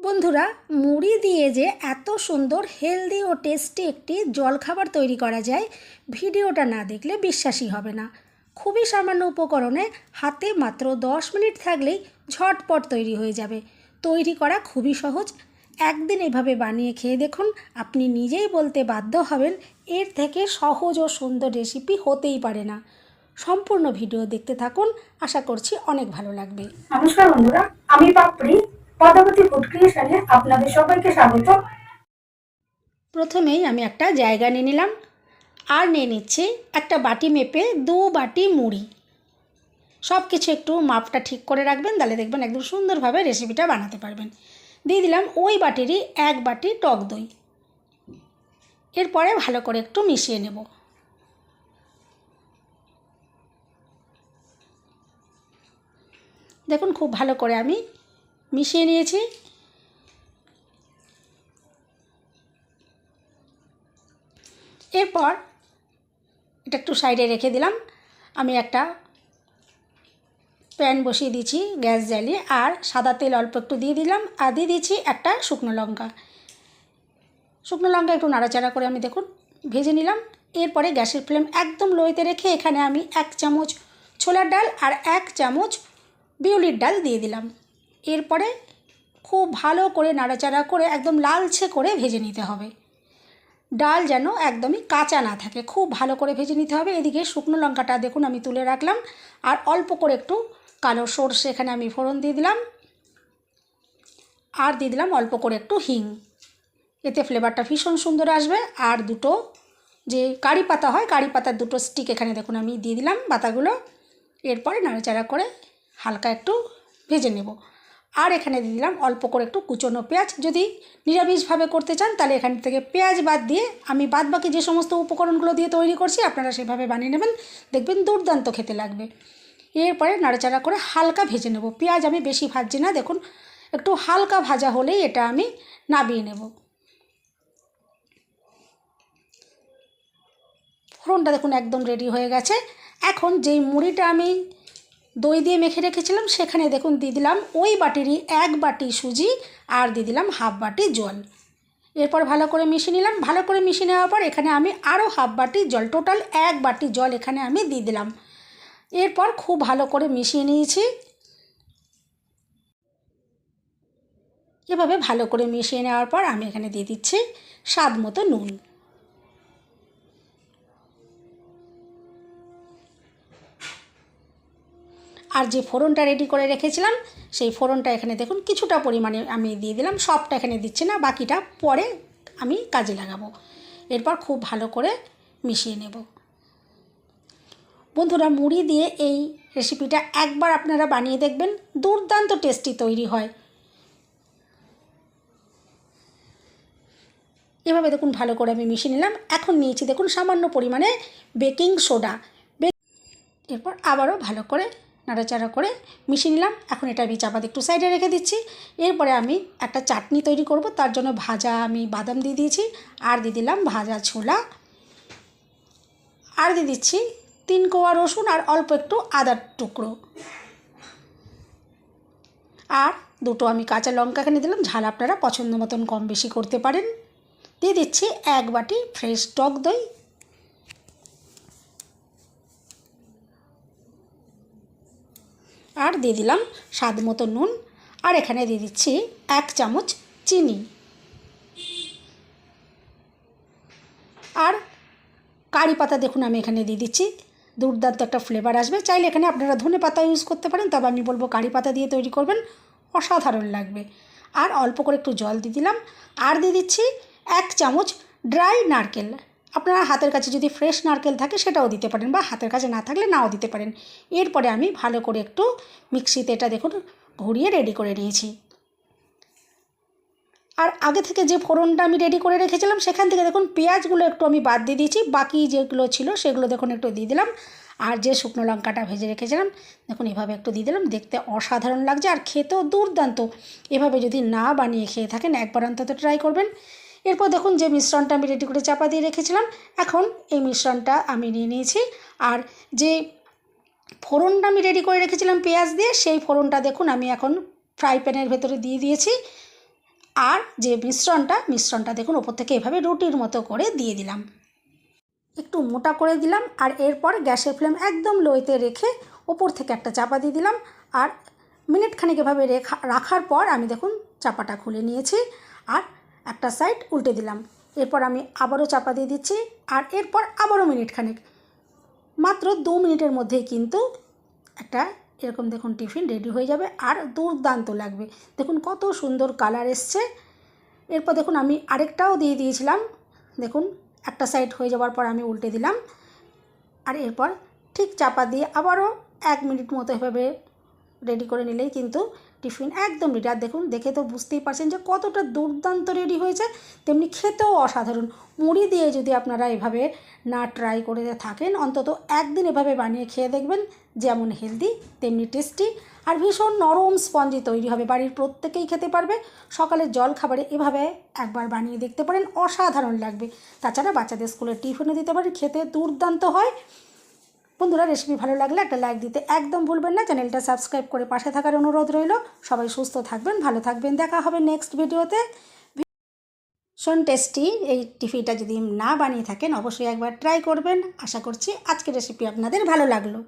বন্ধুরা, মুড়ি দিয়ে যে এত সুন্দর হেলদি ও টেস্টি একটি জলখাবার তৈরি করা যায়, ভিডিওটা না দেখলে বিশ্বাসই হবে না। খুবই সামান্য উপকরণে হাতে মাত্র 10 মিনিট থাকলেই ঝটপট তৈরি হয়ে যাবে। তৈরি করা খুবই সহজ। একদিন এভাবে বানিয়ে খেয়ে দেখুন, আপনি নিজেই বলতে বাধ্য হবেন এর থেকে সহজ ও সুন্দর রেসিপি হতেই পারে না। সম্পূর্ণ ভিডিও দেখতে থাকুন, আশা করছি অনেক ভালো লাগবে। নমস্কার বন্ধুরা, আমি পাপড়ি পদ্মাবতী ফুড ক্রিয়েশনে আপনাদের সবাইকে স্বাগত। প্রথমেই আমি একটা জায়গা নিয়ে নিলাম আর নিয়ে নিচ্ছি একটা বাটি মেপে 2 বাটি মুড়ি। সব কিছু একটু মাপটা ঠিক করে রাখবেন, তাহলে দেখবেন একদম সুন্দরভাবে রেসিপিটা বানাতে পারবেন। দিয়ে দিলাম ওই বাটিরই 1 বাটি টক দই। এরপরে ভালো করে একটু মিশিয়ে নেব। দেখুন খুব ভালো করে আমি মিশিয়ে নিয়েছি। এরপর এটা একটু সাইডে রেখে দিলাম। আমি একটা প্যান বসিয়ে দিয়েছি গ্যাস জ্বালিয়ে, আর সাদা তেল অল্প একটু দিয়ে দিলাম, আর দিয়ে দিয়েছি একটা শুকনো লঙ্কা। শুকনো লঙ্কা একটু নাড়াচাড়া করে আমি দেখুন ভেজে নিলাম। এরপরে গ্যাসের ফ্লেম একদম লোতে রেখে এখানে আমি 1 চামচ ছোলার ডাল আর 1 চামচ বিউলির ডাল দিয়ে দিলাম। এরপরে খুব ভালো করে নাড়াচাড়া করে একদম লালচে করে ভেজে নিতে হবে। ডাল যেন একদমই কাঁচা না থাকে, খুব ভালো করে ভেজে নিতে হবে। এদিকে শুকনো লঙ্কাটা দেখুন আমি তুলে রাখলাম, আর অল্প করে একটু কালো সর্ষে এখানে আমি ফোড়ন দিয়ে দিলাম, আর দিয়ে দিলাম অল্প করে একটু হিং। এতে ফ্লেভারটা ভীষণ সুন্দর আসবে। আর দুটো যে কারি পাতা হয়, কারি পাতার 2টো স্টিক এখানে দেখুন আমি দিয়ে দিলাম পাতাগুলো। এরপরে নাড়াচাড়া করে হালকা একটু ভেজে নেব। আর এখানে দিয়ে দিলাম অল্প করে একটু কুচনো পেঁয়াজ। যদি নিরামিষভাবে করতে চান তাহলে এখান থেকে পেঁয়াজ বাদ দিয়ে আমি বাদবাকি যে সমস্ত উপকরণগুলো দিয়ে তৈরি করছি আপনারা সেভাবে বানিয়ে নেবেন, দেখবেন দুর্দান্ত খেতে লাগবে। এরপরে নাড়াচাড়া করে হালকা ভেজে নেব। পেঁয়াজ আমি বেশি ভাজছি না, দেখুন একটু হালকা ভাজা হলেই এটা আমি নামিয়ে নেব। ফোড়নটা দেখুন একদম রেডি হয়ে গেছে। এখন যেই মুড়িটা আমি দই দিয়ে মেখে রেখেছিলাম সেখানে দেখুন দিয়ে দিলাম ওই বাটিরই 1 বাটি সুজি, আর দিয়ে দিলাম হাফ বাটি জল। এরপর ভালো করে মিশিয়ে নিলাম। ভালো করে মিশিয়ে নেওয়ার পর এখানে আমি আরও হাফ বাটি জল, টোটাল 1 বাটি জল এখানে আমি দিয়ে দিলাম। এরপর খুব ভালো করে মিশিয়ে নিয়েছি। এভাবে ভালো করে মিশিয়ে নেওয়ার পর আমি এখানে দিয়ে দিচ্ছি স্বাদ মতো নুন। আর যে ফোড়নটা রেডি করে রেখেছিলাম সেই ফোড়নটা এখানে দেখুন কিছুটা পরিমাণে আমি দিয়ে দিলাম, সবটা এখানে দিচ্ছি না, বাকিটা পরে আমি কাজে লাগাবো। এরপর খুব ভালো করে মিশিয়ে নেব। বন্ধুরা, মুড়ি দিয়ে এই রেসিপিটা একবার আপনারা বানিয়ে দেখবেন, দুর্দান্ত টেস্টি তৈরি হয়। এভাবে দেখুন ভালো করে আমি মিশিয়ে নিলাম। এখন নিয়েছি দেখুন সামান্য পরিমাণে বেকিং সোডা। এরপর আবারও ভালো করে নাড়াচাড়া করে মিশিয়ে নিলাম। এখন এটা আমি চাপা দিয়ে একটু সাইডে রেখে দিচ্ছি। এরপরে আমি একটা চাটনি তৈরি করব, তার জন্য ভাজা আমি বাদাম দিয়ে দিয়েছি, আর দিয়ে দিলাম ভাজা ছোলা, আর দিয়ে দিচ্ছি 3 কোয়া রসুন আর অল্প একটু আদার টুকরো, আর 2টো আমি কাঁচা লঙ্কা এখানে দিলাম। ঝাল আপনারা পছন্দ মতন কম বেশি করতে পারেন। দিয়ে দিচ্ছি 1 বাটি ফ্রেশ টক দই, আর দিয়ে দিলাম স্বাদ মতো নুন, আর এখানে দিয়ে দিচ্ছি 1 চামচ চিনি, আর কারি পাতা দেখুন আমি এখানে দিয়ে দিচ্ছি, দুর্দান্ত একটা ফ্লেভার আসবে। চাইলে এখানে আপনারা ধনে পাতা ইউজ করতে পারেন, তবে আমি বলবো কারি পাতা দিয়ে তৈরি করবেন, অসাধারণ লাগবে। আর অল্প করে একটু জল দিয়ে দিলাম, আর দিয়ে দিচ্ছি 1 চামচ ড্রাই নারকেল। আপনারা হাতের কাছে যদি ফ্রেশ নারকেল থাকে সেটাও দিতে পারেন, বা হাতের কাছে না থাকলে নাও দিতে পারেন। এরপরে আমি ভালো করে একটু মিক্সিতে এটা দেখুন ঘুরিয়ে রেডি করে নিয়েছি। আর আগে থেকে যে ফোড়নটা আমি রেডি করে রেখেছিলাম সেখান থেকে দেখুন পেঁয়াজগুলো একটু আমি বাদ দিয়ে দিয়েছি, বাকি যেগুলো ছিল সেগুলো দেখুন একটু দিয়ে দিলাম। আর যে শুকনো লঙ্কাটা ভেজে রেখেছিলাম দেখুন এভাবে একটু দিয়ে দিলাম, দেখতে অসাধারণ লাগছে আর খেতেও দুর্দান্ত। এভাবে যদি না বানিয়ে খেয়ে থাকেন একবার অন্তত ট্রাই করবেন। এরপর দেখুন যে মিশ্রণটা আমি রেডি করে চাপা দিয়ে রেখেছিলাম, এখন এই মিশ্রণটা আমি নিয়ে নিয়েছি। আর যে ফোড়নটা আমি রেডি করে রেখেছিলাম পেঁয়াজ দিয়ে, সেই ফোড়নটা দেখুন আমি এখন ফ্রাই প্যানের ভেতরে দিয়ে দিয়েছি। আর যে মিশ্রণটা দেখুন ওপর থেকে এভাবে রুটির মতো করে দিয়ে দিলাম, একটু মোটা করে দিলাম। আর এরপর গ্যাসের ফ্লেম একদম লোতে রেখে ওপর থেকে একটা চাপা দিয়ে দিলাম। আর মিনিট খানিক এভাবে রাখার পর আমি দেখুন চাপাটা খুলে নিয়েছি আর একটা সাইড উল্টে দিলাম। এরপর আমি আবারও চাপা দিয়ে দিচ্ছি আর এরপর আবারও মিনিট খানিক, মাত্র 2 মিনিটের মধ্যেই কিন্তু একটা এরকম দেখুন টিফিন রেডি হয়ে যাবে আর দুর্দান্ত লাগবে। দেখুন কত সুন্দর কালার এসছে। এরপর দেখুন আমি আরেকটাও দিয়ে দিয়েছিলাম, দেখুন একটা সাইড হয়ে যাওয়ার পর আমি উল্টে দিলাম আর এরপর ঠিক চাপা দিয়ে আবারও 1 মিনিট মতো এভাবে রেডি করে নিলেই কিন্তু টিফিন একদম রেডি। আর দেখুন দেখে তো বুঝতেই পারছেন যে কতটা দুর্দান্ত রেডি হয়েছে, তেমনি খেতেও অসাধারণ। মুড়ি দিয়ে যদি আপনারা এভাবে না ট্রাই করে থাকেন, অন্তত একদিন এভাবে বানিয়ে খেয়ে দেখবেন, যেমন হেলদি তেমনি টেস্টি আর ভীষণ নরম স্পঞ্জি তৈরি হবে, বাড়ির প্রত্যেকেই খেতে পারবে। সকালের জল খাবারে এভাবে একবার বানিয়ে দেখতে পারেন, অসাধারণ লাগবে। তাছাড়া বাচ্চাদের স্কুলের টিফিনে দিতে পারেন, খেতে দুর্দান্ত হয়। বন্ধুরা, রেসিপি ভালো লাগলে একটা লাইক দিতে একদম ভুলবেন না। চ্যানেলটা সাবস্ক্রাইব করে পাশে থাকার অনুরোধ রইল। সবাই সুস্থ থাকবেন, ভালো থাকবেন, দেখা হবে নেক্সট ভিডিওতে। ভীষণ টেস্টি এই টিফিনটা যদি না বানিয়ে থাকেন অবশ্যই একবার ট্রাই করবেন। আশা করছি আজকের রেসিপি আপনাদের ভালো লাগলো।